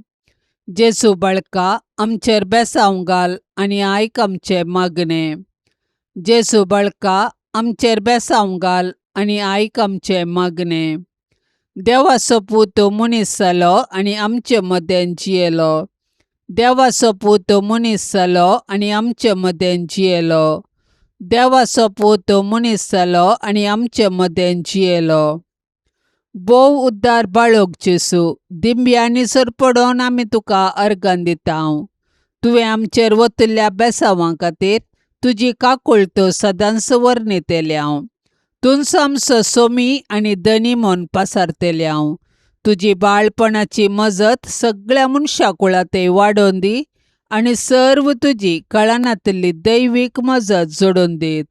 जेजू बाळका, आमचेर बेसांव घाल आनी आयक आमचे मागणे. जेजू बाळका, आमचेर बेसांव घाल आनी आयक आमचे मागणे. देवाचो पूत मनीस जालो आनी आमचे मदें जियेलो. देवाचो पूत मनीस जालो आनी आमचे मदें जियेलो. देवाचो पूत मनीस जालो आनी आमचे मदें जियेलो. बोव उद्दार बाळक जेजू, दिंब्यांनी सरपडोन आमी तुका अर्गां दितांव. तुवें आमचेर वतिल्ल्या बेसांवां खातीर तुजी काकुळट सदांच वर्णितेल्याव. तुंच आमचो सोमी आनी धनी म्हूण पासारतेल्याव. तुजी बाळपणाची मजत सगळ्या मनशा कुळांतय वाडोवन दी आनी सर्व तुजी कळनातली दैवीक मजत जोडून दीत.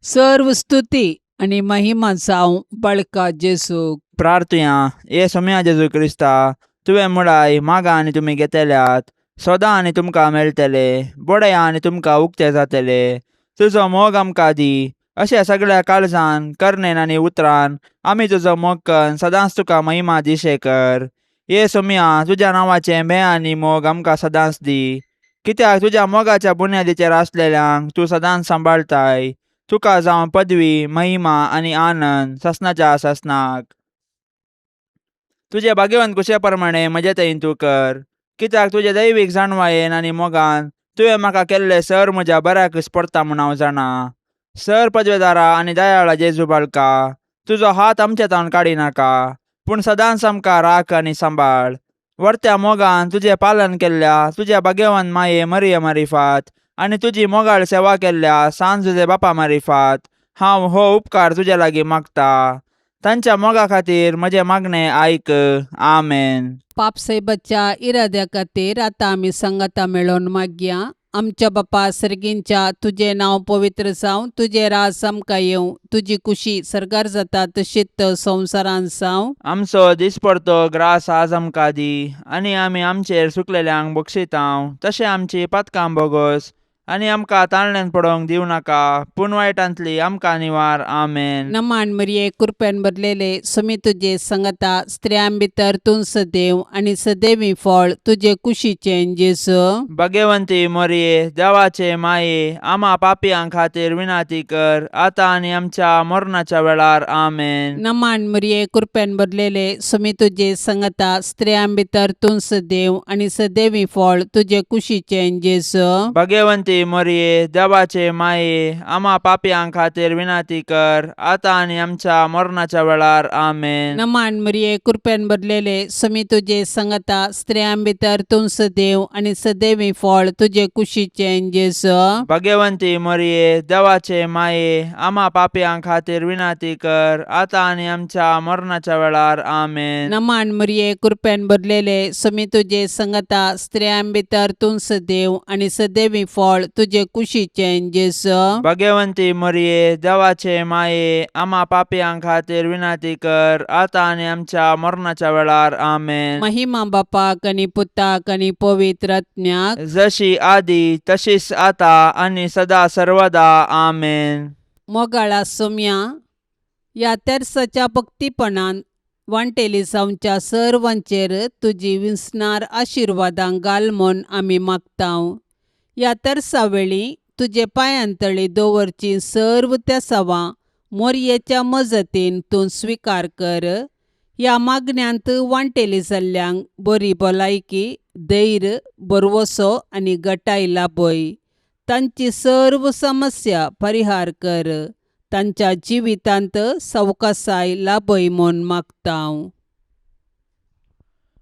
सर्व स्तुती आनी महिमा जावं बाळका जेजूक. प्रार्थया. ए सोम्या जेजू क्रिस्ता, तुवें म्हळाय, मागा आनी तुमी घेतल्यात, सोदा आनी तुमकां मेळटले, बोडया आनी तुमकां उक्ते जातले. तुजो मोग आमकां दी. अशें सगळ्या काळजान, करनेन आनी उतरान आमी तुजो मोग कन सदांच तुका महिमा दिशे कर. ए सोम्या, तुज्या नांवाचें भें आनी मोग आमकां सदांच दी. कित्याक तुज्या मोगाच्या बुन्यादीचेर आसलेल्यांक तूं सदांच सांबाळताय. तुका जावं पदवी, महिमा आनी आनंद ससनाच्या ससनाक. तुजे भाग्यवंत कुशे प्रमाणे म्हजे थंय तूं कर. कित्याक तुजे दैवीक जाणवायेन आनी मोगान तुवें म्हाका केल्ले सर म्हज्या बऱ्याक स्पडटा म्हूण हांव जाणा. सर पदवेदारा आनी दयाळा जेजू बाळका, तुजो हात आमचेतावन काडी नाका, पूण सदांच आमकां राख आनी सांबाळ. वर्त्या मोगान तुजें पालन केल्ल्या तुज्या भाग्यवान माये मरिये मारिफात आनी तुजी मोगाळ सेवा केल्ल्या सांत जुजे बापा मारिफात हांव हो उपकार तुजे लागीं मागता. तांच्या मोगा खातीर म्हजें मागणें आयक. आमेन. पापसे बच्चा इराद्या खातीर आतां आमी संगता मेळोन मागया. आमच्या बापा सर्गींच्या तुजें नांव पवित्र जावं, तुजें रास आमकां येवं, तुजी कुशी सरकार जाता तशीच संवसारान जावं. आमचो दिसपडतो ग्रास आज आमकां दी, आनी आमी आमचेर सुकलेल्यांक बक्षितांव, तशें आमची पातकां बोगोस आनी आमकां ताळण्यान पडोवंक दिवं नाका, पूण वायटांतली आमकां निवार. आमेन. नमान मरिये कृपेन भरलेले समी तुजे संगता स्त्रियां भितर तूं सदैव आनी सदैवी फळ तुजे कुशीचें जेजू. भाग्यवंती मोरये, देवाचे माये, आमा पापयां खातीर विनाती कर, आतां आनी आमच्या मरणाच्या वेळार. आमेन. नमान मरिये कृपेन भरलेले समी तुजे संगता स्त्रियां भितर तूं सदैव आनी सदैवी फळ तुजे कुशीचें जेजू. भाग्यवंती मोरये, देवाचे माये, आमा पापयां खातीर विनाती कर, आतां आनी आमच्या मरणाच्या वेळार. आमेन. नमान मरिये कृपेन भरलेले समी तुजे संगता स्त्रियां भितर तूं सदैव आनी सदैवी फळ तुजे कुशीचें जेजू. भाग्यवंती मोरये, देवाचे माये, आमा पापयां खातीर विनाती कर, आतां आनी आमच्या मरणाच्या वेळार. आमेन. नमान मरिये कृपेन भरलेले समी तुजे संगता स्त्रियां भितर तूं सदैव आनी सदैवी फळ तुजे कुशीचें जेजू. भाग्यवंती मोरये, देवाचे माये, आमा पापयां खातीर विनाती कर, आतां आनी आमच्या मरणाच्या वेळार. आमेन. महिमा बापाक आनी पुताक आनी पवित्र आत्म्याक, जशी आदी तशीच आता आनी सदा सर्वदा. आमेन. मोगाळा सोम्या, ह्या तेर्साच्या भक्तीपणान वांटेली जावच्या सर्वांचेर तुजी विस्नार आशिर्वादां घाल म्हूण आमी मागतांव. ह्या तेर्सा वेळी तुजे पांयांतळी दवरची सर्व त्या सवां मोरयेच्या मजतीन तूं स्विकार कर. ह्या मागण्यांत वांटेली जाल्ल्यांक बरी भलायकी, धैर्य, बरवसो आनी घटाय लाभय. तांची सर्व समस्या परिहार कर. तांच्या जिवितांत सवकासाय लाभय म्हूण मागतांव.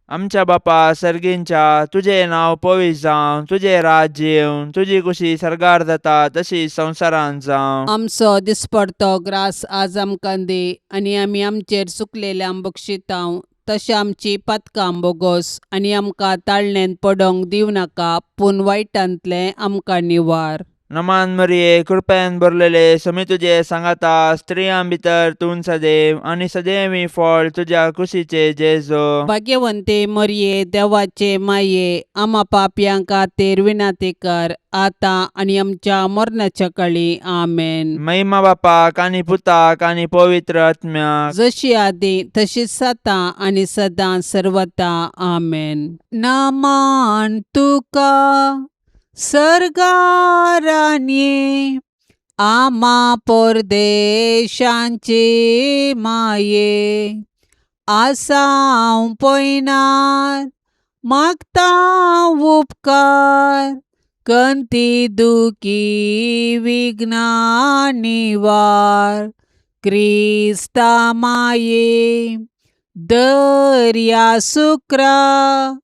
आमच्या बापा सर्गींच्या तुझे नाव पवित्र जावं, तुझे राज्य येवं, तुझी कुशी सरकार जाता तशी संवसारान जावं. आमचो दिसपडतो ग्रास आज आमकां दे, आनी आमी आमचेर चुकलेल्यांक बक्षितांव, तशें आमची पातकां बोगोस आनी आमकां ताळण्यान पडोवंक दिवं नाका, पूण वायटांतलें आमकां निवार. नमान मरिये, कृपेन भरलेले समी तुजे सांगाता स्त्रियां भितर तूं सदैव आनी सदैवी फळ तुज्या कुशीचे जेजू. भाग्यवंते मरिये, देवाचे माये, आमा पापयां खातीर विनाती कर, आतां आनी आमच्या मरणाच्या काळी. आमेन. महिमा बापाक आनी पुताक आनी पवित्र आत्म्याक, जशी आदी तशीच आतां आनी सदां सर्वता. आमेन. नमान तुका सर्गारान्ये, आमा परदेशांचे माये, आसांव पयनार मागतां उपकार, कंती दुखी विघ्ना निवार. क्रिस्ता माये, दर्या सुक्रा,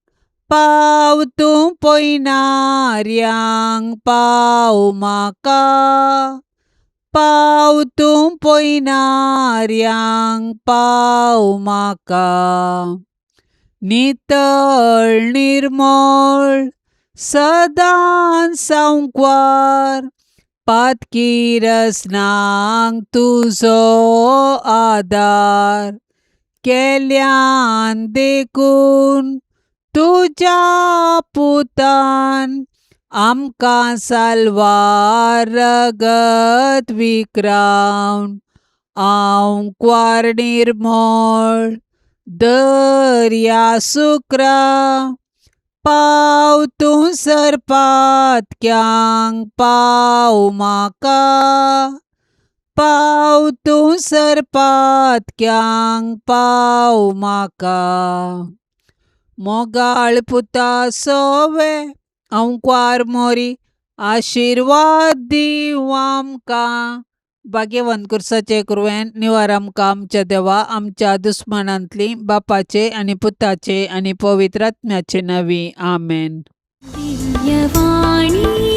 पाव तूं पयनाऱ्यांक पाव म्हाका, पाव तूं पयनाऱ्यांक पाव म्हाका. नितळ निर्मळ सदां सांकवार, पातकी रसनांक तुजो आदार, केल्यान देखून तुज्या पुतान आमकां साल्वार रगत विक्रावन. हांव क्वार निर्मळ दर्या सुक्रा, पाव तूं सरपातक्यांक पाव म्हाका, पाव तूं सरपातक्यांक पाव म्हाका. मोगाळ पुता सोवे, हांव क्वार मोरी, आशिर्वाद दिव आमकां, भाग्यवंत कुर्साचे कुरवेन निवार आमकां आमच्या देवा आमच्या दुस्मनांतली बापाचे आनी पुताचे आनी पवित्र आत्म्याचे नवी आमेन. दिव्यवाणी